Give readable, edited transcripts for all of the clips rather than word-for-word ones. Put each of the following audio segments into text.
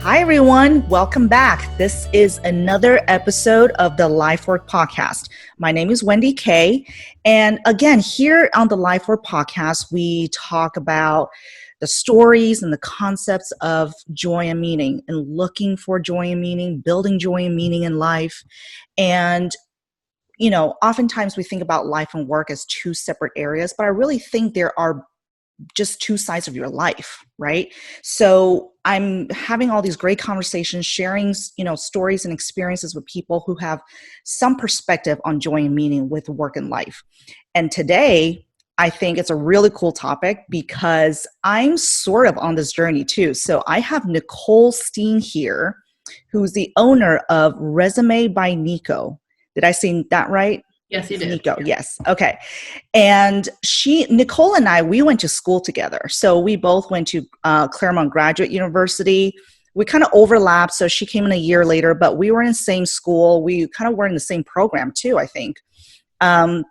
Hi, everyone. Welcome back. This is another episode of the LifeWork Podcast. My name is Wendy Kay. And again, here on the LifeWork Podcast, we talk about the stories and the concepts of joy and meaning and looking for joy and meaning, building joy and meaning in life. And oftentimes we think about life and work as two separate areas, but I really think there are just two sides of your life, right? So I'm having all these great conversations, sharing, stories and experiences with people who have some perspective on joy and meaning with work and life. And today, I think it's a really cool topic because I'm sort of on this journey too. So I have Nicole Steen here, who's the owner of Resume by Nico. Did I say that right? Yes, you did. Nico, yes. Okay. And Nicole and I, we went to school together. So we both went to Claremont Graduate University. We kind of overlapped. So she came in a year later, but we were in the same school. We kind of were in the same program too, I think. And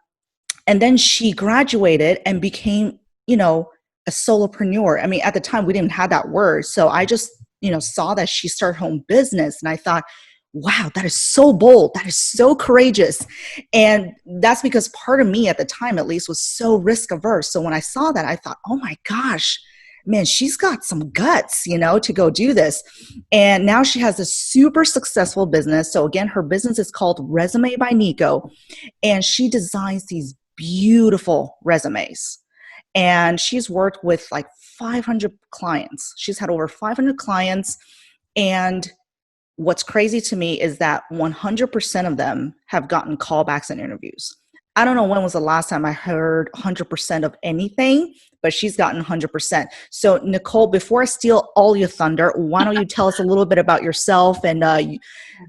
then she graduated and became, a solopreneur. I mean, at the time we didn't have that word. So I just, saw that she started her own business. And I thought, wow, that is so bold. That is so courageous. And that's because part of me at the time, at least, was so risk averse. So when I saw that, I thought, oh my gosh, man, she's got some guts, to go do this. And now she has a super successful business. So again, her business is called Resume by Nico. And she designs these beautiful resumes. And she's worked with like 500 clients. She's had over 500 clients. And what's crazy to me is that 100% of them have gotten callbacks and interviews. I don't know when was the last time I heard 100% of anything, but she's gotten 100%. So Nicole, before I steal all your thunder, why don't you tell us a little bit about yourself and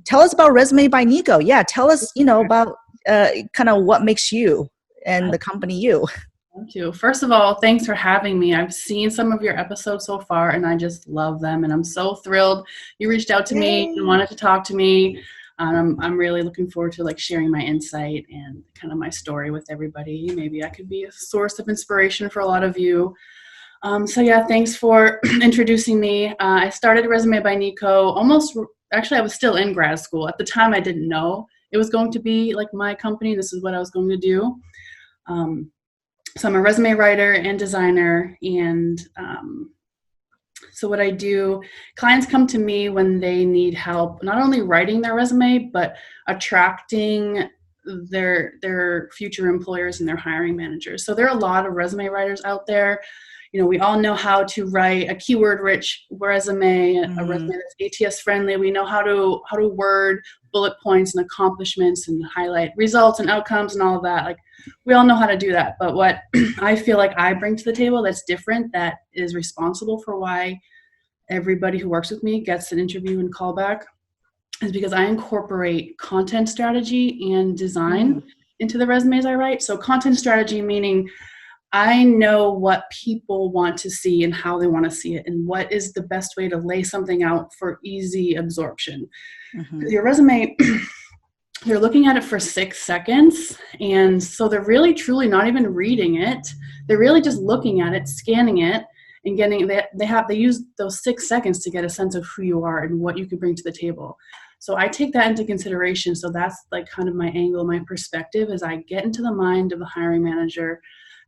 tell us about Resume by Nico. Yeah, tell us, about kind of what makes you and the company you. Thank you. First of all, thanks for having me. I've seen some of your episodes so far, and I just love them. And I'm so thrilled you reached out to me and wanted to talk to me. I'm really looking forward to sharing my insight and kind of my story with everybody. Maybe I could be a source of inspiration for a lot of you. Thanks for introducing me. I started Resume by Nico actually, I was still in grad school. At the time, I didn't know it was going to be like my company. This is what I was going to do. So I'm a resume writer and designer, and so what I do, clients come to me when they need help, not only writing their resume, but attracting their future employers and their hiring managers. So there are a lot of resume writers out there. We all know how to write a keyword-rich resume, a resume that's ATS friendly. We know how to word bullet points and accomplishments and highlight results and outcomes and all of that. We all know how to do that. But what I feel like I bring to the table that's different, that is responsible for why everybody who works with me gets an interview and callback, is because I incorporate content strategy and design into the resumes I write. So content strategy meaning I know what people want to see and how they want to see it and what is the best way to lay something out for easy absorption. Your resume, they're looking at it for 6 seconds, and so they're really truly not even reading it. They're really just looking at it, scanning it, and they use those 6 seconds to get a sense of who you are and what you can bring to the table. So I take that into consideration. So that's kind of my angle, my perspective, is I get into the mind of the hiring manager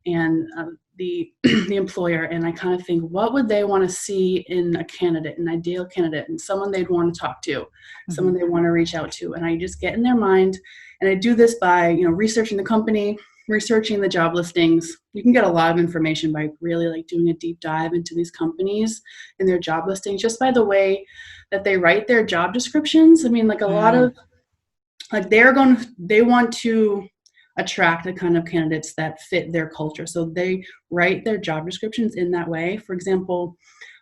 and the employer, and I kind of think, what would they want to see in a candidate, an ideal candidate, and someone they'd want to talk to, someone they want to reach out to. And I just get in their mind, and I do this by researching the company, researching the job listings. You can get a lot of information by really doing a deep dive into these companies and their job listings, just by the way that they write their job descriptions. I mean, a lot of they want to attract the kind of candidates that fit their culture. So they write their job descriptions in that way. For example,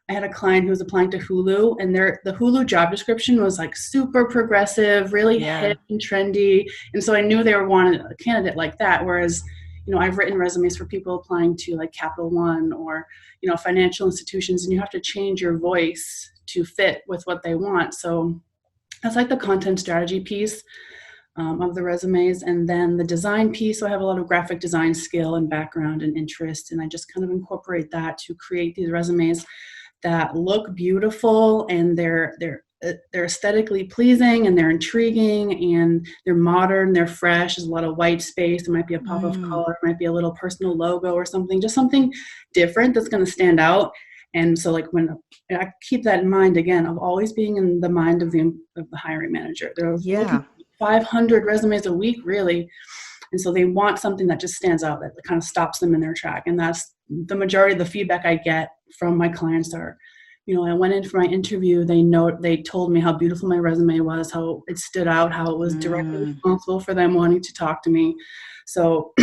I had a client who was applying to Hulu, and the Hulu job description was super progressive, really hip and trendy. And so I knew they were wanting a candidate like that. Whereas, I've written resumes for people applying to Capital One or, financial institutions, and you have to change your voice to fit with what they want. So that's the content strategy piece of the resumes. And then the design piece, so I have a lot of graphic design skill and background and interest, and I just kind of incorporate that to create these resumes that look beautiful, and they're aesthetically pleasing, and they're intriguing, and they're modern, they're fresh. There's a lot of white space. There might be a pop of color, might be a little personal logo or something, just something different that's going to stand out. And so like when I keep that in mind, again, of always being in the mind of the hiring manager. They're looking at 500 resumes a week, really. And so they want something that just stands out, that kind of stops them in their track. And that's the majority of the feedback I get from my clients are, I went in for my interview. They told me how beautiful my resume was, how it stood out, how it was directly responsible for them wanting to talk to me. So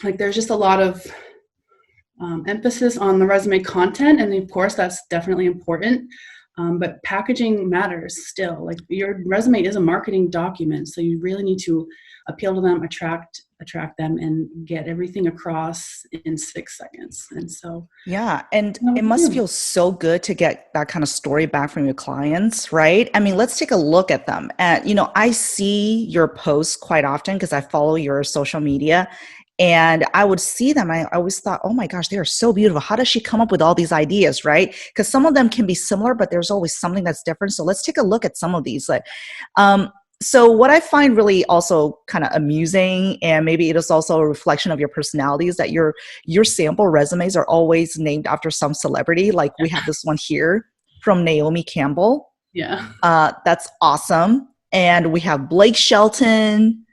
like there's just a lot of emphasis on the resume content. And of course, that's definitely important. But packaging matters still. Like your resume is a marketing document. So you really need to appeal to them, attract them, and get everything across in 6 seconds. And so, yeah. And it must feel so good to get that kind of story back from your clients, right? I mean, let's take a look at them. And, I see your posts quite often because I follow your social media. And I would see them. I always thought, oh my gosh, they are so beautiful. How does she come up with all these ideas, right? Because some of them can be similar, but there's always something that's different. So let's take a look at some of these. So what I find really also kind of amusing, and maybe it is also a reflection of your personality, is that your sample resumes are always named after some celebrity. Like we have this one here from Naomi Campbell. Yeah. That's awesome. And we have Blake Shelton.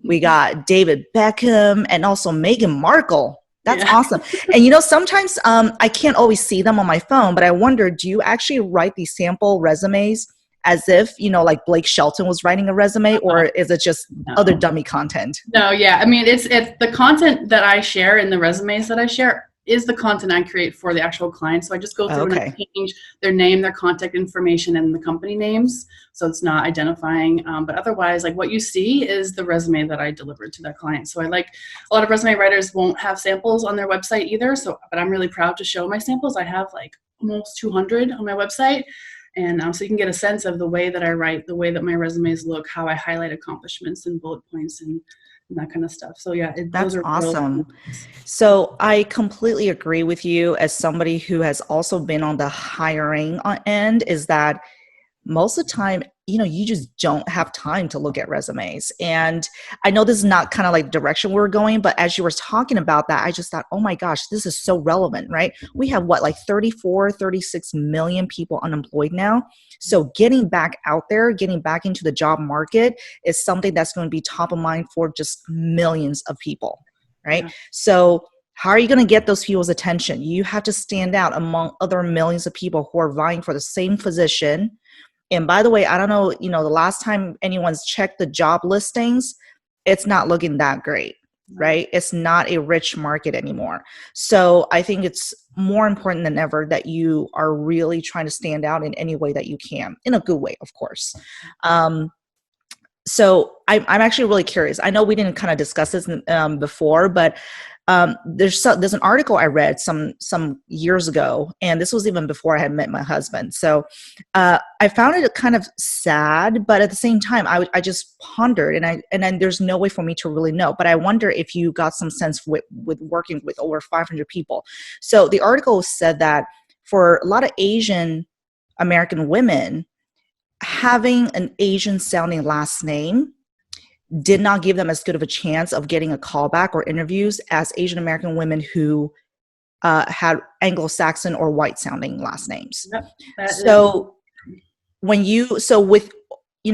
We got David Beckham, and also Meghan Markle. That's awesome. And sometimes I can't always see them on my phone, but I wonder, do you actually write these sample resumes as if, like Blake Shelton was writing a resume, or is it just other dummy content? No, yeah. I mean, it's the content that I share in the resumes that I share is the content I create for the actual client. So I just go through and I change their name, their contact information, and the company names. So it's not identifying. But otherwise, like what you see is the resume that I delivered to that client. So a lot of resume writers won't have samples on their website either. So, but I'm really proud to show my samples. I have like almost 200 on my website. And so you can get a sense of the way that I write, the way that my resumes look, how I highlight accomplishments and bullet points and that kind of stuff. So yeah, that's awesome. So I completely agree with you as somebody who has also been on the hiring end, is that most of the time, you just don't have time to look at resumes. And I know this is not kind of like direction we're going, but as you were talking about that, I just thought, oh my gosh, this is so relevant, right? We have like 34, 36 million people unemployed now. So getting back out there, getting back into the job market is something that's going to be top of mind for just millions of people, right? Yeah. So how are you going to get those people's attention? You have to stand out among other millions of people who are vying for the same position. And by the way, I don't know, the last time anyone's checked the job listings, it's not looking that great, right? It's not a rich market anymore. So I think it's more important than ever that you are really trying to stand out in any way that you can, in a good way, of course. So I'm actually really curious. I know we didn't kind of discuss this before, but there's an article I read some years ago, and this was even before I had met my husband. So I found it kind of sad, but at the same time, I just pondered, and then there's no way for me to really know. But I wonder if you got some sense with working with over 500 people. So the article said that for a lot of Asian American women, having an Asian sounding last name did not give them as good of a chance of getting a callback or interviews as Asian American women who had Anglo-Saxon or white sounding last names. Yep, so with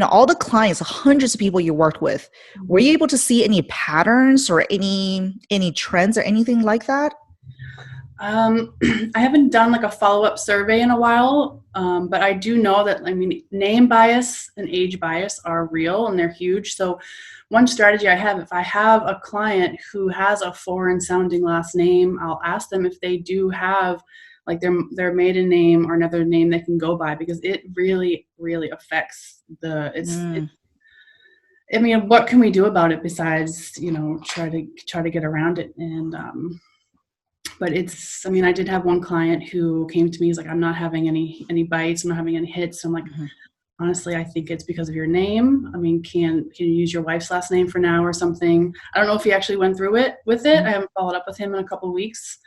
all the clients, hundreds of people you worked with, were you able to see any patterns or any trends or anything like that? I haven't done like a follow-up survey in a while, but I do know that, name bias and age bias are real and they're huge. So one strategy I have, if I have a client who has a foreign sounding last name, I'll ask them if they do have like their maiden name or another name they can go by, because it really, really affects what can we do about it besides, try to get around it? And, but I did have one client who came to me, he's like, I'm not having any bites, I'm not having any hits. I'm like, honestly, I think it's because of your name. Can you use your wife's last name for now or something? I don't know if he actually went through it with it. I haven't followed up with him in a couple of weeks.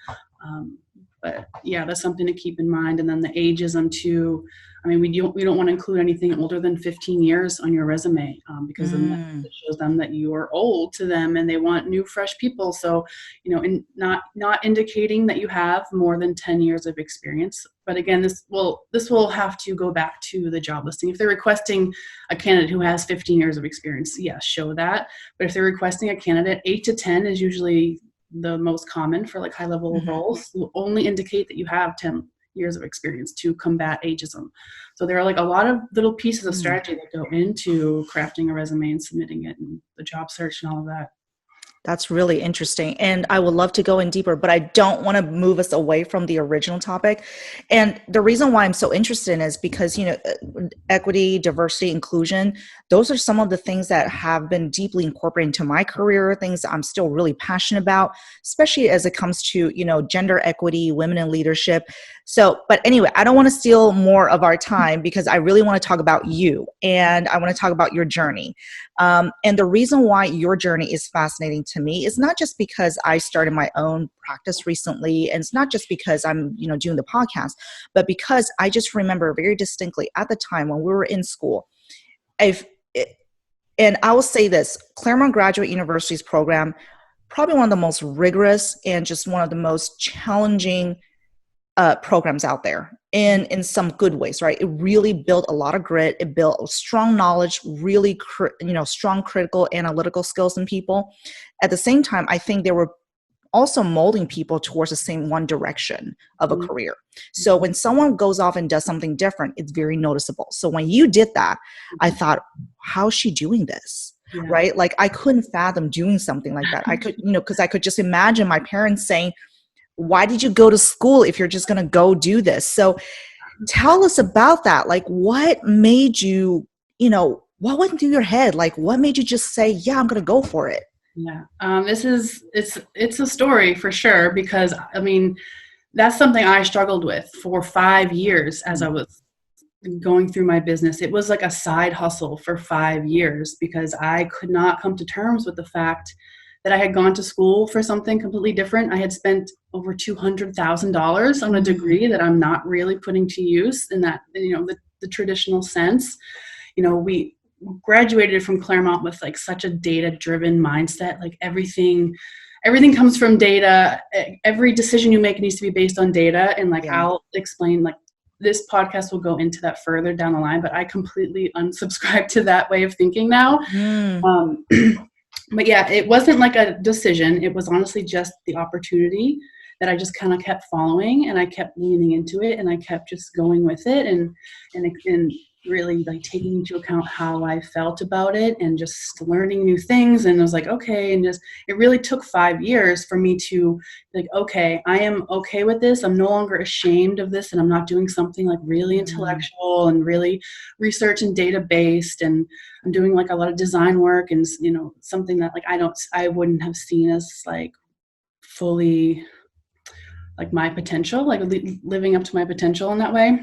But yeah, that's something to keep in mind. And then the ageism too. I mean, we don't want to include anything older than 15 years on your resume, because then that shows them that you are old to them and they want new, fresh people. So, and not indicating that you have more than 10 years of experience. But again, this will have to go back to the job listing. If they're requesting a candidate who has 15 years of experience, yes, show that. But if they're requesting a candidate, 8 to 10 is usually the most common for like high level roles. Will only indicate that you have 10 years of experience to combat ageism. So there are like a lot of little pieces of strategy that go into crafting a resume and submitting it and the job search and all of that. That's really interesting. And I would love to go in deeper, but I don't want to move us away from the original topic. And the reason why I'm so interested in is because, equity, diversity, inclusion, those are some of the things that have been deeply incorporated into my career, things that I'm still really passionate about, especially as it comes to, gender equity, women in leadership. So, but anyway, I don't want to steal more of our time because I really want to talk about you and I want to talk about your journey. And the reason why your journey is fascinating to me is not just because I started my own practice recently, and it's not just because I'm, doing the podcast, but because I just remember very distinctly at the time when we were in school, and I will say this, Claremont Graduate University's program, probably one of the most rigorous and just one of the most challenging programs out there in some good ways, right? It really built a lot of grit. It built strong knowledge, really, strong critical analytical skills in people. At the same time, I think they were also molding people towards the same one direction of a career. So when someone goes off and does something different, it's very noticeable. So when you did that, I thought, how is she doing this? Yeah. Right? Like I couldn't fathom doing something like that. I could, because I could just imagine my parents saying, why did you go to school if you're just going to go do this? So tell us about that. Like what made you, what went through your head? Like what made you just say, yeah, I'm going to go for it? Yeah. It's a story for sure, because I mean, that's something I struggled with for 5 years as I was going through my business. It was like a side hustle for 5 years because I could not come to terms with the fact that I had gone to school for something completely different. I had spent over $200,000 on a degree that I'm not really putting to use in that, the traditional sense. We graduated from Claremont with like such a data-driven mindset. Like everything comes from data. Every decision you make needs to be based on data. And like, I'll explain, like this podcast will go into that further down the line, but I completely unsubscribe to that way of thinking now. But yeah, it wasn't like a decision. It was honestly just the opportunity that I just kind of kept following, and I kept leaning into it, and I kept just going with it, and really like taking into account how I felt about it and just learning new things. And I was like, okay. And just, it really took 5 years for me to like, okay, I am okay with this. I'm no longer ashamed of this. And I'm not doing something like really intellectual and really research and data based. And I'm doing like a lot of design work and, something that like, I wouldn't have seen as like fully like my potential, like living up to my potential in that way.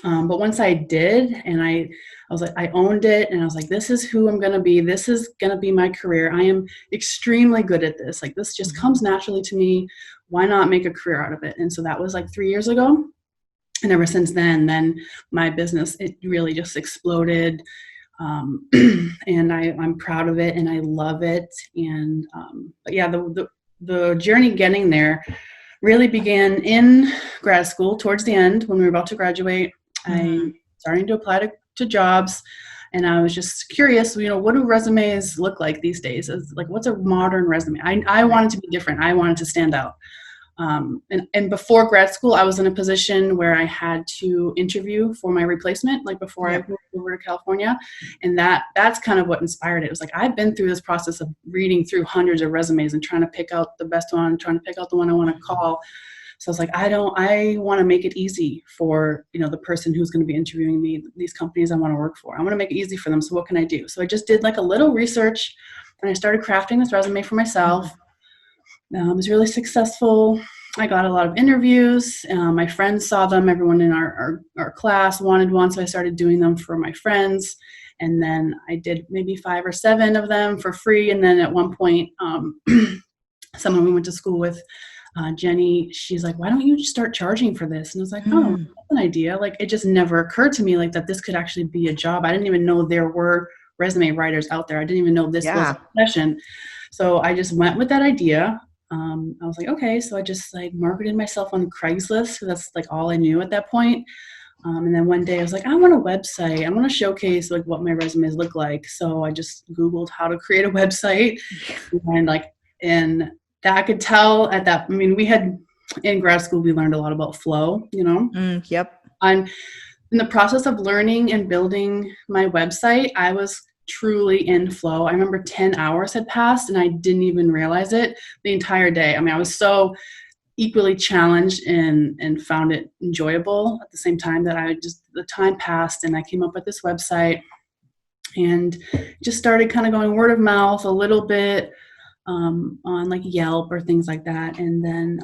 But once I did, and I was like, I owned it, and I was like, this is who I'm going to be. This is going to be my career. I am extremely good at this. Like this just comes naturally to me. Why not make a career out of it? And so that was like 3 years ago. And ever since then my business, it really just exploded. And I'm proud of it and I love it. And, but yeah, the journey getting there really began in grad school towards the end when we were about to graduate. I starting to apply to jobs, and I was just curious, what do resumes look like these days? Like, what's a modern resume? I wanted to be different. I wanted to stand out. And before grad school, I was in a position where I had to interview for my replacement, like before I moved over to California. And that's kind of what inspired it. It was like, I've been through this process of reading through hundreds of resumes and trying to pick out the best one, trying to pick out the one I want to call. So I was like, I want to make it easy for, the person who's going to be interviewing me, these companies I want to work for. I want to make it easy for them. So what can I do? So I just did like a little research, and I started crafting this resume for myself. It was really successful. I got a lot of interviews. My friends saw them. Everyone in our class wanted one, so I started doing them for my friends. And then I did maybe 5 or 7 of them for free. And then at one point, someone we went to school with Jenny, she's like, why don't you just start charging for this? And I was like, oh, Mm, that's an idea. Like, it just never occurred to me like that this could actually be a job. I didn't even know there were resume writers out there. I didn't even know this was a yeah. profession. So I just went with that idea. I was like, okay. So I just like marketed myself on Craigslist. So that's like all I knew at that point. And then one day I was like, I want a website. I want to showcase like what my resumes look like. So I just Googled how to create a website, and like, and that I could tell at that, I mean, we had in grad school, we learned a lot about flow, you know. Yep. I'm in the process of learning and building my website. I was truly in flow. I remember 10 hours had passed and I didn't even realize it the entire day. I mean, I was so equally challenged and found it enjoyable at the same time that I just, the time passed and I came up with this website and just started kind of going word of mouth a little bit on like Yelp or things like that. And then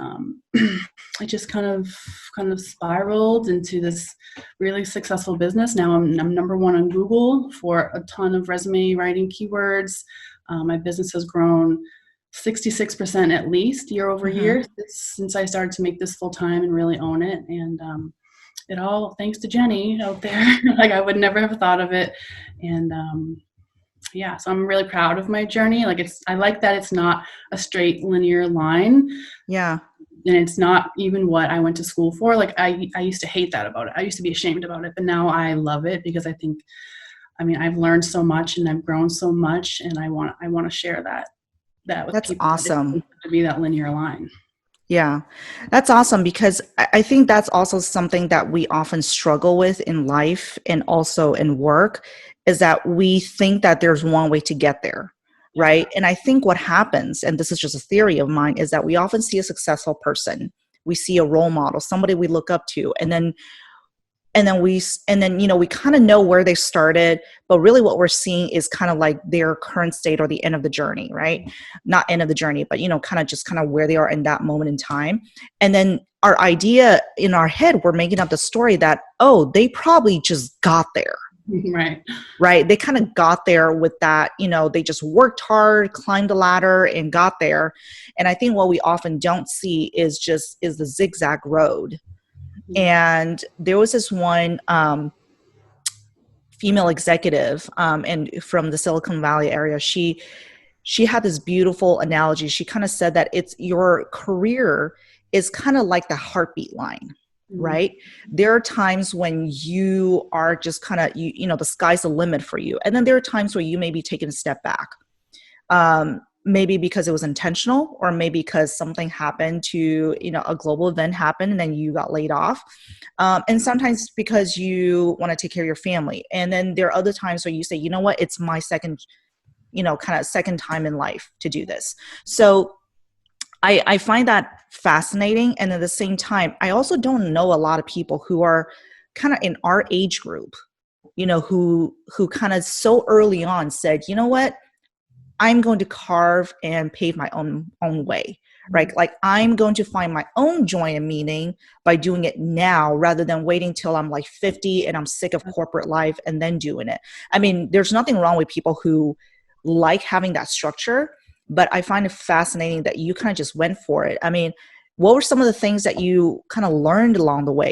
I just kind of spiraled into this really successful business. Now I'm number one on Google for a ton of resume writing keywords. My business has grown 66% at least year over Hmm. year since I started to make this full time and really own it. And it all thanks to Jenny out there. Like I would never have thought of it. And yeah, so I'm really proud of my journey. Like I like that it's not a straight linear line, Yeah. and it's not even what I went to school for. Like I used to hate that about it. I used to be ashamed about it, but now I love it because I mean, I've learned so much and I've grown so much, and I want to share that with That's people. That it doesn't awesome. have to be that linear line. Yeah, that's awesome because I think that's also something that we often struggle with in life and also in work is that we think that there's one way to get there, Yeah. right? And I think what happens, and this is just a theory of mine, is that we often see a successful person, we see a role model, somebody we look up to, and then we kind of know where they started, but really what we're seeing is kind of like their current state or the end of the journey, right? Not end of the journey, but kind of where they are in that moment in time. And then our idea in our head, we're making up the story that, oh, they probably just got there, Right. right? They kind of got there with that, they just worked hard, climbed the ladder and got there. And I think what we often don't see is the zigzag road. And there was this one female executive, and from the Silicon Valley area. She had this beautiful analogy. She kind of said that it's your career is kind of like the heartbeat line, Mm-hmm. right? There are times when you are just kind of the sky's the limit for you, and then there are times where you may be taking a step back. Maybe because it was intentional, or maybe because something happened to, a global event happened and then you got laid off. And sometimes because you want to take care of your family. And then there are other times where you say, you know what, it's my second, kind of second time in life to do this. So I find that fascinating. And at the same time, I also don't know a lot of people who are kind of in our age group, who kind of so early on said, you know what, I'm going to carve and pave my own way, right? Like I'm going to find my own joy and meaning by doing it now rather than waiting till I'm like 50 and I'm sick of corporate life and then doing it. I mean, there's nothing wrong with people who like having that structure, but I find it fascinating that you kind of just went for it. I mean, what were some of the things that you kind of learned along the way?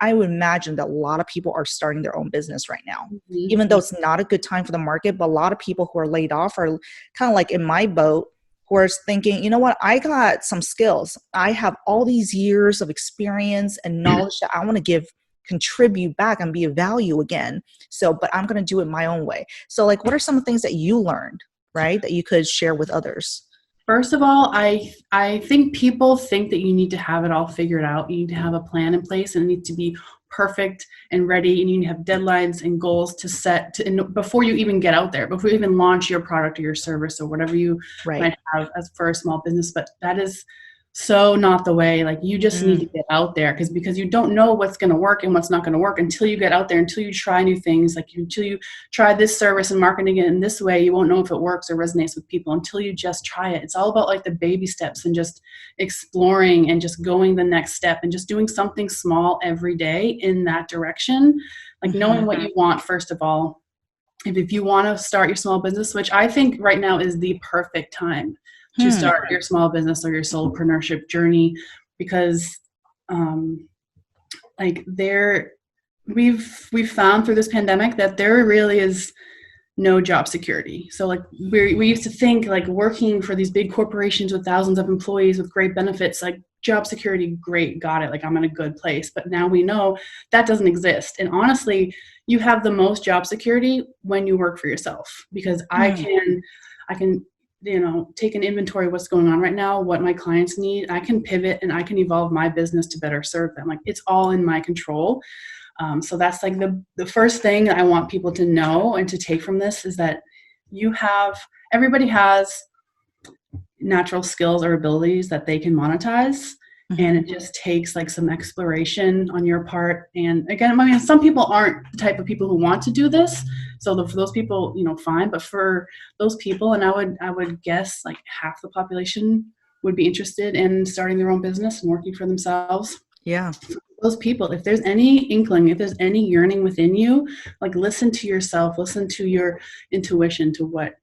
I would imagine that a lot of people are starting their own business right now, even though it's not a good time for the market. But a lot of people who are laid off are kind of like in my boat, who are thinking, you know what, I got some skills. I have all these years of experience and knowledge that I want to contribute back and be of value again. So, but I'm going to do it my own way. So like, what are some of the things that you learned, right, that you could share with others? First of all, I think people think that you need to have it all figured out. You need to have a plan in place, and it needs to be perfect and ready, and you need to have deadlines and goals to set before you even get out there, before you even launch your product or your service or whatever you Right. might have as for a small business. But that is so not the way. Like you just need to get out there because you don't know what's going to work and what's not going to work until you get out there, until you try new things. Like until you try this service and marketing it in this way, you won't know if it works or resonates with people until you just try it. It's all about like the baby steps and just exploring and just going the next step and just doing something small every day in that direction. Like knowing what you want, first of all. If you want to start your small business, which I think right now is the perfect time to start your small business or your solopreneurship journey, because like we've found through this pandemic that there really is no job security. So like we used to think like working for these big corporations with thousands of employees with great benefits, like job security, great, got it, like I'm in a good place. But now we know that doesn't exist. And honestly, you have the most job security when you work for yourself, because I can take an inventory of what's going on right now, what my clients need. I can pivot and I can evolve my business to better serve them. Like it's all in my control. So that's like the first thing I want people to know and to take from this is that everybody has natural skills or abilities that they can monetize. And it just takes like some exploration on your part. And again, I mean, some people aren't the type of people who want to do this. So for those people, fine. But for those people, and I would guess like half the population would be interested in starting their own business and working for themselves. Yeah. Those people, if there's any inkling, if there's any yearning within you, like listen to yourself, listen to your intuition, to what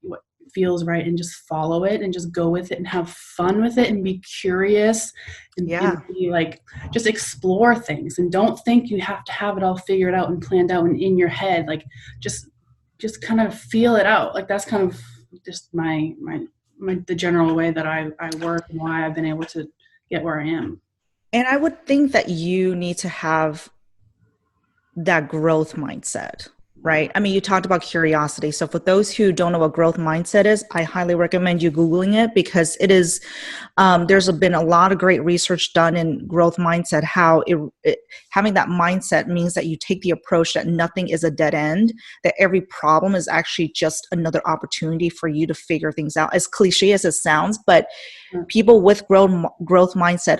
feels right, and just follow it and just go with it and have fun with it and be curious and be like, just explore things, and don't think you have to have it all figured out and planned out and in your head. Like just kind of feel it out. Like that's kind of just the general way that I work and why I've been able to get where I am. And I would think that you need to have that growth mindset, right? I mean, you talked about curiosity. So for those who don't know what growth mindset is, I highly recommend you Googling it, because it is, there's been a lot of great research done in growth mindset, how having that mindset means that you take the approach that nothing is a dead end, that every problem is actually just another opportunity for you to figure things out. As cliche as it sounds, but people with growth mindset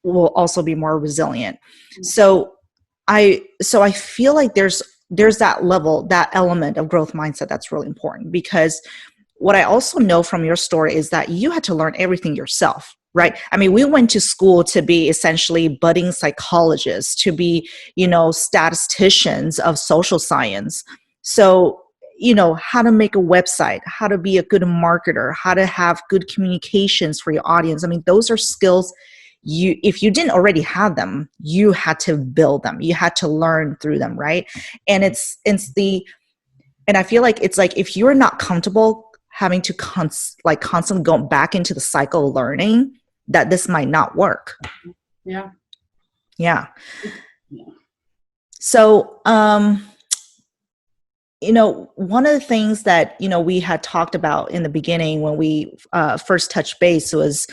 will also be more resilient. So I feel like there's that level, that element of growth mindset that's really important, because what I also know from your story is that you had to learn everything yourself, right? I mean, we went to school to be essentially budding psychologists, to be, statisticians of social science. So, how to make a website, how to be a good marketer, how to have good communications for your audience. I mean, those are skills if you didn't already have them, you had to build them. You had to learn through them, right? And and I feel like it's like, if you're not comfortable having to constantly go back into the cycle of learning, that this might not work. Yeah. So, one of the things that, we had talked about in the beginning when we first touched base was,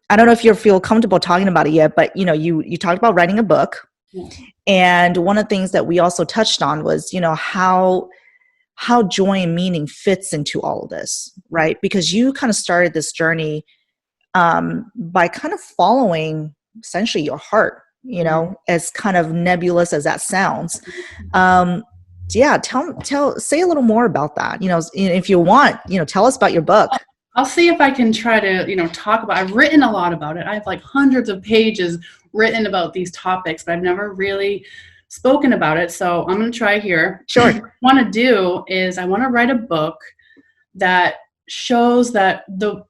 I don't know if you feel comfortable talking about it yet, but you talked about writing a book. Yeah. And one of the things that we also touched on was, how joy and meaning fits into all of this, right? Because you kind of started this journey by kind of following essentially your heart, as kind of nebulous as that sounds. Say a little more about that. If you want, tell us about your book. I'll see if I can try to, talk about, I've written a lot about it. I have like hundreds of pages written about these topics, but I've never really spoken about it. So I'm going to try here. Sure. What I want to do is I want to write a book that shows that the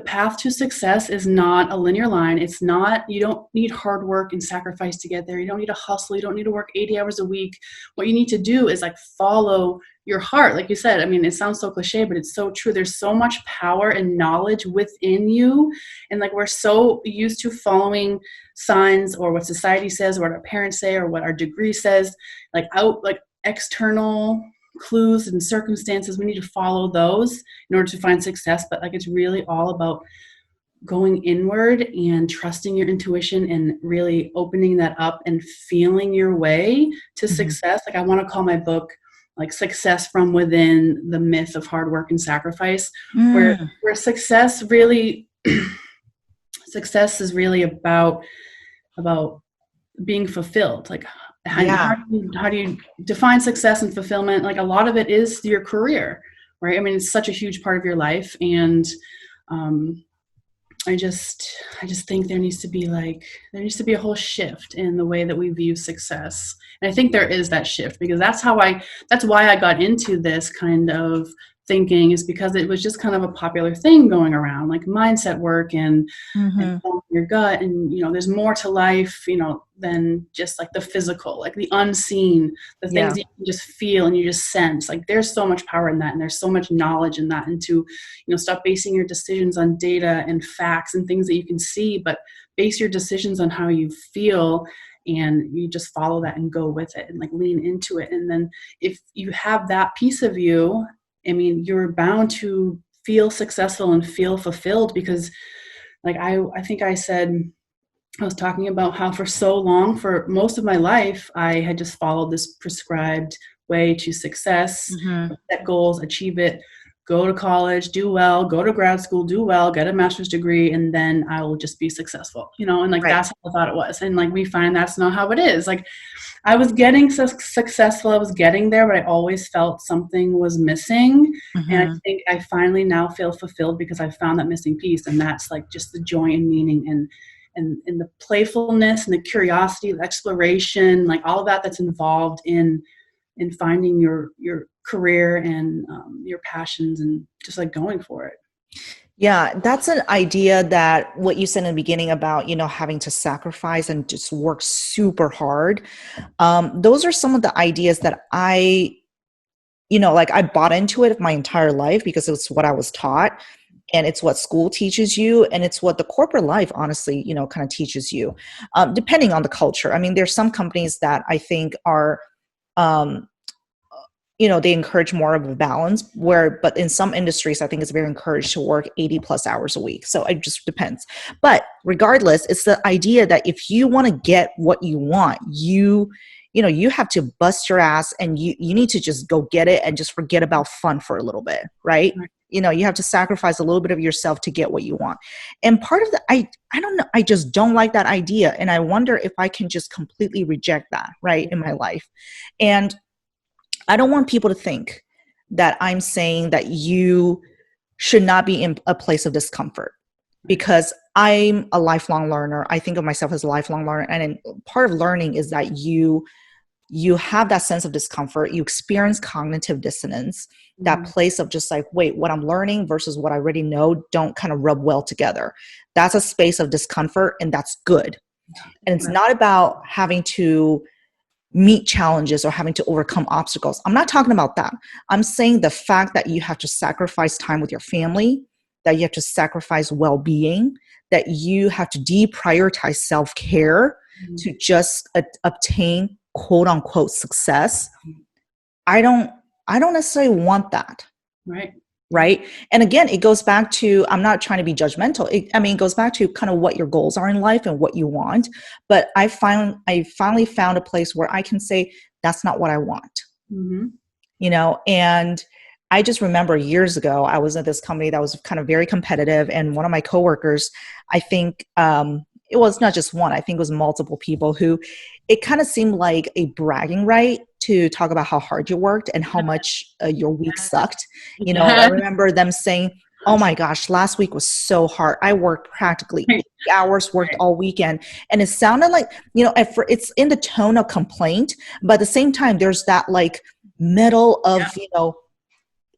path to success is not a linear line. It's not, you don't need hard work and sacrifice to get there. You don't need to hustle. You don't need to work 80 hours a week. What you need to do is like follow your heart. Like you said, I mean, it sounds so cliche, but it's so true. There's so much power and knowledge within you. And like, we're so used to following signs or what society says, or what our parents say, or what our degree says, like external clues and circumstances. We need to follow those in order to find success. But like, it's really all about going inward and trusting your intuition and really opening that up and feeling your way to success. Like, I want to call my book like Success from Within, the Myth of Hard Work and Sacrifice, where success is really about being fulfilled. Like, how do you define success and fulfillment? Like, a lot of it is your career, right? I mean, it's such a huge part of your life. And I just think there needs to be a whole shift in the way that we view success. And I think there is that shift, because that's why I got into this kind of thinking is because it was just kind of a popular thing going around, like mindset work and Mm-hmm. following your gut. And, there's more to life, than just like the physical, like the unseen, the things Yeah. that you can just feel and you just sense. Like there's so much power in that, and there's so much knowledge in that. And to, stop basing your decisions on data and facts and things that you can see, but base your decisions on how you feel, and you just follow that and go with it and like lean into it. And then if you have that piece of you, I mean, you're bound to feel successful and feel fulfilled, because like I think I was talking about how for so long, for most of my life, I had just followed this prescribed way to success, Mm-hmm. set goals, achieve it, go to college, do well, go to grad school, do well, get a master's degree, and then I will just be successful, and like Right. that's how I thought it was. And like we find that's not how it is. Like I was getting successful, I was getting there, but I always felt something was missing. And I Mm-hmm. think I finally now feel fulfilled because I found that missing piece. And that's like just the joy and meaning and the playfulness and the curiosity, the exploration, like all of that that's involved in finding your career and your passions and just like going for it. Yeah, that's an idea that what you said in the beginning about, having to sacrifice and just work super hard. Those are some of the ideas that like I bought into it my entire life because it's what I was taught, and it's what school teaches you, and it's what the corporate life, honestly, kind of teaches you, depending on the culture. I mean, there's some companies that I think are, um, they encourage more of a balance but in some industries, I think it's very encouraged to work 80 plus hours a week. So it just depends. But regardless, it's the idea that if you want to get what you want, you have to bust your ass, and you need to just go get it and just forget about fun for a little bit. Right. Right. You have to sacrifice a little bit of yourself to get what you want. And part of I don't know, I just don't like that idea. And I wonder if I can just completely reject that, right, in my life. And I don't want people to think that I'm saying that you should not be in a place of discomfort, because I'm a lifelong learner. I think of myself as a lifelong learner. And part of learning is that you have that sense of discomfort. You experience cognitive dissonance, that place of just like, wait, what I'm learning versus what I already know don't kind of rub well together. That's a space of discomfort, and that's good. And it's Right. not about having to meet challenges or having to overcome obstacles. I'm not talking about that. I'm saying the fact that you have to sacrifice time with your family, that you have to sacrifice well-being, that you have to deprioritize self-care to just obtain quote unquote success. I don't necessarily want that. Right. Right. And again, it goes back to, I'm not trying to be judgmental. It goes back to kind of what your goals are in life and what you want. But I finally found a place where I can say, that's not what I want, Mm-hmm. And I just remember years ago, I was at this company that was kind of very competitive. And one of my coworkers, I think, it was not just one, I think it was multiple people who it kind of seemed like a bragging right to talk about how hard you worked and how much your week sucked. And I remember them saying, oh my gosh, last week was so hard. I worked practically 8 hours, worked all weekend. And it sounded like, it's in the tone of complaint, but at the same time, there's that like metal of,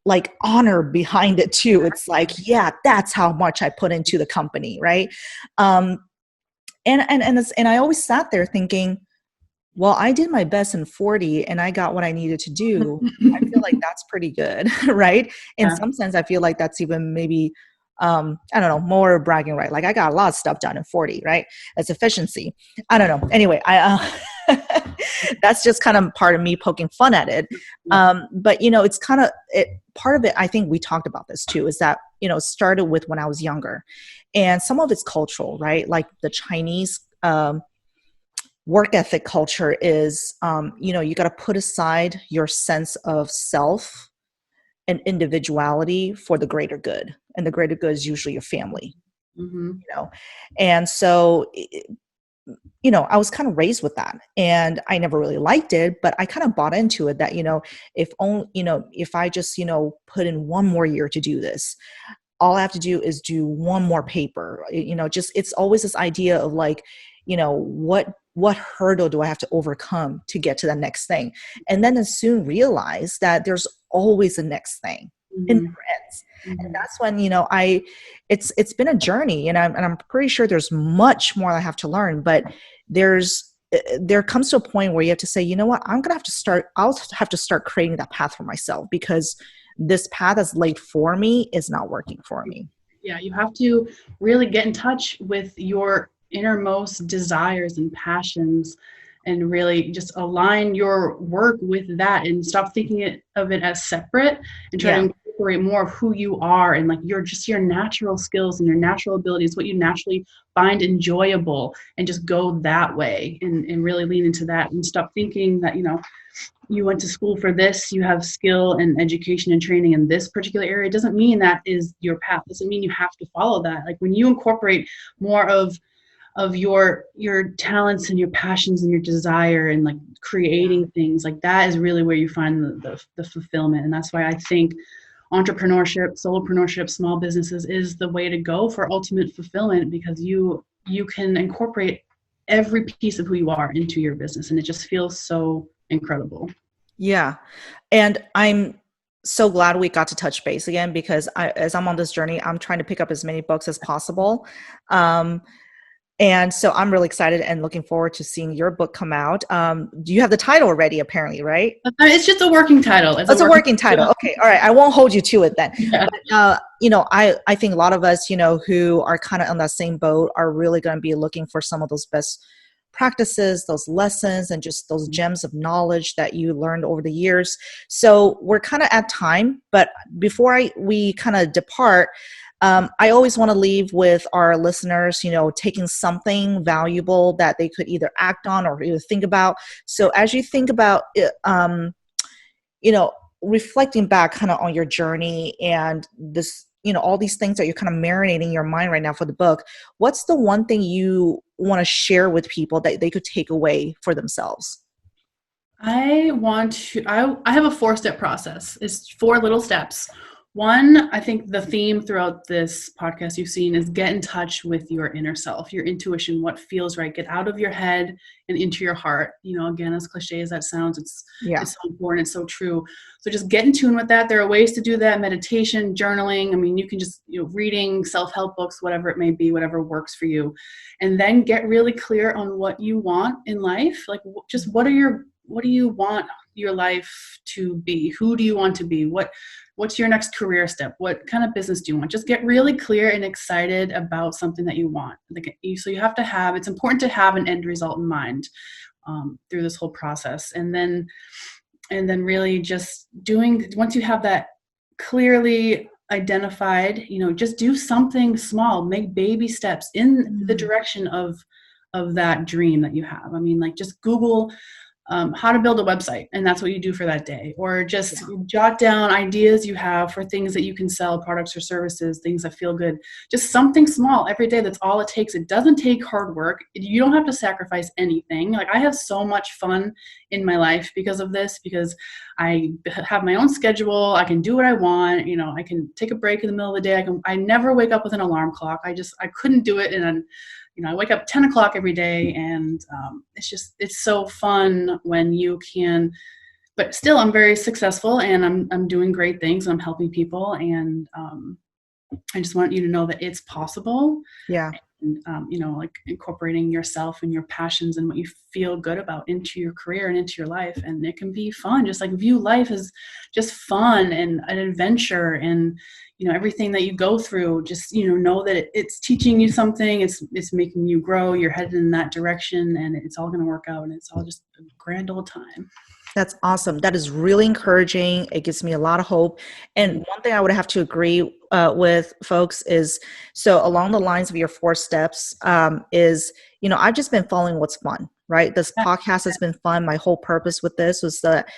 like honor behind it too. It's like, yeah, that's how much I put into the company. Right. And I always sat there thinking, well, I did my best in 40 and I got what I needed to do. I feel like that's pretty good, right? In Yeah. some sense, I feel like that's even maybe, I don't know, more bragging, right? Like I got a lot of stuff done in 40, right? That's efficiency. I don't know. Anyway, that's just kind of part of me poking fun at it. But it's kind of part of it. I think we talked about this too, is that, started with when I was younger, and some of it's cultural, right? Like the Chinese, work ethic culture is, you got to put aside your sense of self and individuality for the greater good. And the greater good is usually your family, Mm-hmm. And so, I was kind of raised with that, and I never really liked it, but I kind of bought into it that, if only, if I just, put in one more year to do this, all I have to do is do one more paper, just, it's always this idea of like, what hurdle do I have to overcome to get to the next thing? And then I soon realized that there's always a next thing. It Mhm. never ends. And Mhm. that's when, it's been a journey, and I'm pretty sure there's much more I have to learn, but there comes to a point where you have to say, you know what, I'll have to start creating that path for myself, because this path that's laid for me is not working for me. Yeah, you have to really get in touch with your innermost desires and passions and really just align your work with that and stop thinking of it as separate and try to Yeah. incorporate more of who you are and like your natural skills and your natural abilities, what you naturally find enjoyable, and just go that way and really lean into that and stop thinking that, you went to school for this, you have skill and education and training in this particular area. It doesn't mean that is your path. It doesn't mean you have to follow that. Like when you incorporate more of your talents and your passions and your desire and like creating things, like that is really where you find the fulfillment. And that's why I think entrepreneurship, solopreneurship, small businesses is the way to go for ultimate fulfillment, because you can incorporate every piece of who you are into your business and it just feels so incredible. Yeah. And I'm so glad we got to touch base again, because as I'm on this journey, I'm trying to pick up as many books as possible. Um, and so I'm really excited and looking forward to seeing your book come out. Do you have the title already, apparently, right? It's just a working title. It's Oh, a it's a working working title. title. Okay. All right. I won't hold you to it then. Yeah. But, I think a lot of us, who are kind of on that same boat are really going to be looking for some of those best practices, those lessons, and just those gems of knowledge that you learned over the years. So we're kind of at time, but before we kind of depart, I always want to leave with our listeners, taking something valuable that they could either act on or either think about. So as you think about it, you know, reflecting back kind of on your journey and this, all these things that you're kind of marinating your mind right now for the book, what's the one thing you want to share with people that they could take away for themselves? I have a 4-step process. It's 4 little steps. One, I think the theme throughout this podcast you've seen is get in touch with your inner self, your intuition, what feels right. Get out of your head and into your heart. Again, as cliche as that sounds, Yeah. it's so important. It's so true. So just get in tune with that. There are ways to do that: meditation, journaling. I mean, you can just, reading self-help books, whatever it may be, whatever works for you. And then get really clear on what you want in life. Like just what do you want your life to be? Who do you want to be? What's your next career step? What kind of business do you want? Just get really clear and excited about something that you want. So it's important to have an end result in mind through this whole process. And then really just once you have that clearly identified, just do something small, make baby steps in the direction of that dream that you have. I mean, like just Google how to build a website, and that's what you do for that day. Or just jot down ideas you have for things that you can sell, products or services, things that feel good. Just something small every day. That's all it takes. It doesn't take hard work. You don't have to sacrifice anything. Like I have so much fun in my life because of this, because I have my own schedule. I can do what I want. I can take a break in the middle of the day. I never wake up with an alarm clock. I couldn't do it. And I wake up 10 o'clock every day, and it's so fun when you can, but still I'm very successful and I'm doing great things and I'm helping people. And I just want you to know that it's possible. Yeah. And, like incorporating yourself and your passions and what you feel good about into your career and into your life. And it can be fun. Just like view life as just fun and an adventure, and everything that you go through, just know that it's teaching you something. It's making you grow. You're headed in that direction, and it's all going to work out, and it's all just a grand old time. That's awesome. That is really encouraging. It gives me a lot of hope. And one thing I would have to agree with folks is, so along the lines of your 4 steps, is, I've just been following what's fun, right? This podcast has been fun. My whole purpose with this was that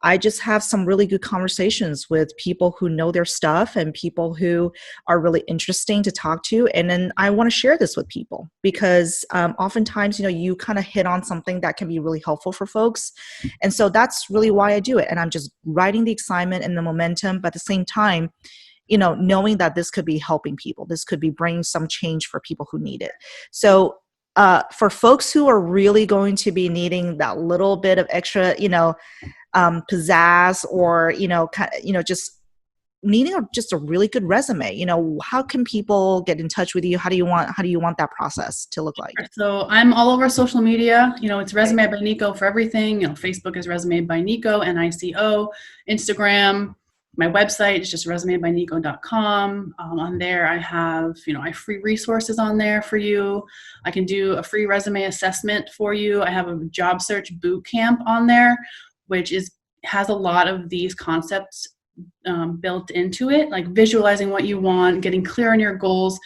I just have some really good conversations with people who know their stuff and people who are really interesting to talk to. And then I want to share this with people because oftentimes, you kind of hit on something that can be really helpful for folks. And so that's really why I do it. And I'm just riding the excitement and the momentum, but at the same time, knowing that this could be helping people, this could be bringing some change for people who need it. So for folks who are really going to be needing that little bit of extra, pizzazz, or just needing just a really good resume, how can people get in touch with you? How do you want that process to look like? So I'm all over social media. It's Resume by Nico for everything. Facebook is Resume by Nico, Nico. Instagram, my website is just resumebynico.com. On there, I have free resources on there for you. I can do a free resume assessment for you. I have a job search boot camp on there, which has a lot of these concepts built into it, like visualizing what you want, getting clear on your goals,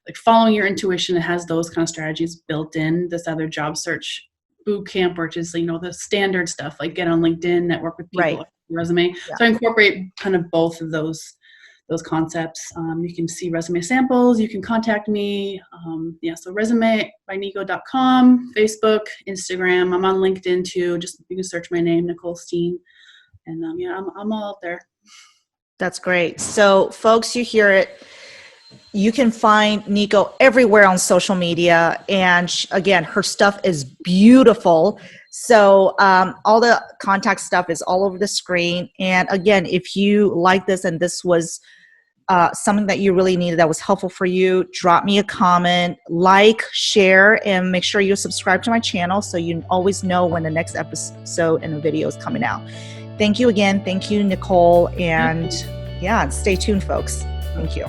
like following your intuition. It has those kind of strategies built in. This other job search boot camp, which is the standard stuff, like get on LinkedIn, network with people, right. Resume. Yeah. So I incorporate kind of both of those concepts. You can see resume samples. You can contact me. So resumebynico.com, Facebook, Instagram. I'm on LinkedIn too. Just you can search my name, Nicole Steen, and I'm all out there. That's great. So, folks, you hear it. You can find Nico everywhere on social media. And again, her stuff is beautiful. So all the contact stuff is all over the screen. And again, if you like this and this was something that you really needed that was helpful for you, drop me a comment, like, share, and make sure you subscribe to my channel so you always know when the next episode and the video is coming out. Thank you again. Thank you, Nicole. And stay tuned, folks. Thank you.